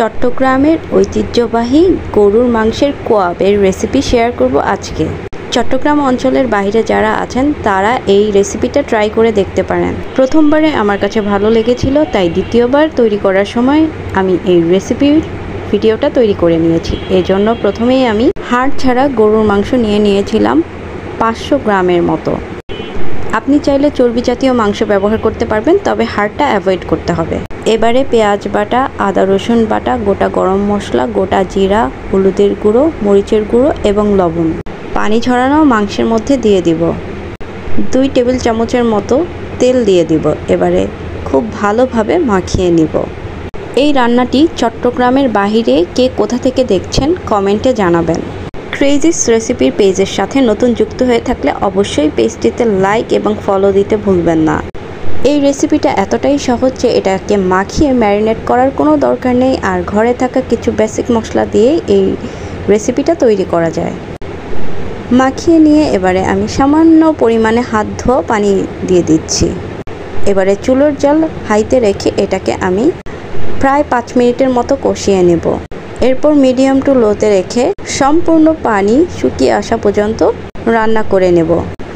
চট্টগ্রামের ঐতিহ্যবাহী গরুর মাংসের কোয়াবের রেসিপি শেয়ার করব আজকে। চট্টগ্রাম অঞ্চলের বাইরে যারা আছেন তারা এই রেসিপিটা ট্রাই করে দেখতে পারেন। প্রথমবারে আমার কাছে ভালো লেগেছিল, তাই দ্বিতীয়বার তৈরি করার সময় আমি এই রেসিপির ভিডিওটা তৈরি করে নিয়েছি। এজন্য প্রথমেই আমি হাড় ছাড়া গরুর মাংস নিয়ে নিয়েছিলাম 500 গ্রামের মতো। আপনি চাইলে চর্বি জাতীয় মাংস ব্যবহার করতে পারবেন, তবে হাড়টা অ্যাভয়েড করতে হবে। এবারে পেঁয়াজ বাটা, আদা রসুন বাটা, গোটা গরম মশলা, গোটা জিরা, হলুদের গুঁড়ো, মরিচের গুঁড়ো এবং লবণ পানি ঝরানো মাংসের মধ্যে দিয়ে দিব। 2 টেবিল চামচের মতো তেল দিয়ে দিব। এবারে খুব ভালোভাবে মাখিয়ে নিব। এই রান্নাটি চট্টগ্রামের বাহিরে কে কোথা থেকে দেখছেন কমেন্টে জানাবেন। ক্রেজিস রেসিপির পেজের সাথে নতুন যুক্ত হয়ে থাকলে অবশ্যই পেজটিতে লাইক এবং ফলো দিতে ভুলবেন না। এই রেসিপিটা এতটাই সহজ যে এটাকে মাখিয়ে ম্যারিনেট করার কোনো দরকার নেই, আর ঘরে থাকা কিছু বেসিক মশলা দিয়েই এই রেসিপিটা তৈরি করা যায়। মাখিয়ে নিয়ে এবারে আমি সামান্য পরিমাণে হাত ধোয়া পানি দিয়ে দিচ্ছি। এবারে চুলোর জাল হাইতে রেখে এটাকে আমি প্রায় 5 মিনিটের মতো কষিয়ে নেব। এরপর মিডিয়াম টু লোতে রেখে সম্পূর্ণ পানি শুকিয়ে আসা পর্যন্ত রান্না করে নেব।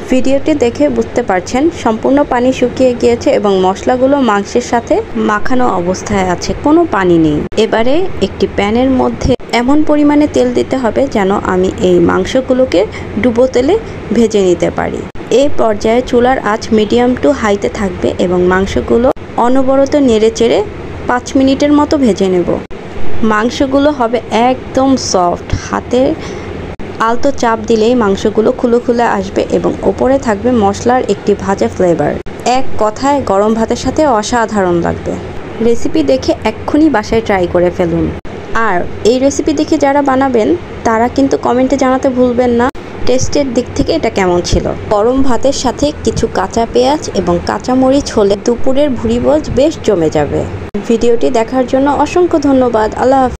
ভিডিওটি দেখে বুঝতে পারছেন সম্পূর্ণ পানি শুকিয়ে গিয়েছে এবং মশলাগুলো মাংসের সাথে মাখানো অবস্থায় আছে, কোনো পানি নেই। এবারে একটি প্যানের মধ্যে এমন পরিমাণে তেল দিতে হবে যেন আমি এই মাংসগুলোকে ডুবো তেলে ভেজে নিতে পারি। এই পর্যায়ে চুলার আঁচ মিডিয়াম টু হাইতে থাকবে এবং মাংসগুলো অনবরত নেড়ে চেড়ে 5 মিনিটের মতো ভেজে নেব। মাংসগুলো হবে একদম সফট, হাতে আলতো চাপ দিলেই মাংসগুলো খুলে খুলে আসবে এবং ওপরে থাকবে মশলার একটি ভাজা ফ্লেভার। এক কথায় গরম ভাতের সাথে অসাধারণ লাগবে। রেসিপি দেখে এক্ষুনি বাসায় ট্রাই করে ফেলুন। আর এই রেসিপি দেখে যারা বানাবেন তারা কিন্তু কমেন্টে জানাতে ভুলবেন না টেস্টের দিক থেকে এটা কেমন ছিল। গরম ভাতের সাথে কিছু কাঁচা পেঁয়াজ এবং কাঁচা মরিচ হলে দুপুরের ভুরিভোজ বেশ জমে যাবে। ভিডিওটি দেখার জন্য অসংখ্য ধন্যবাদ। আল্লাহ হাফেজ।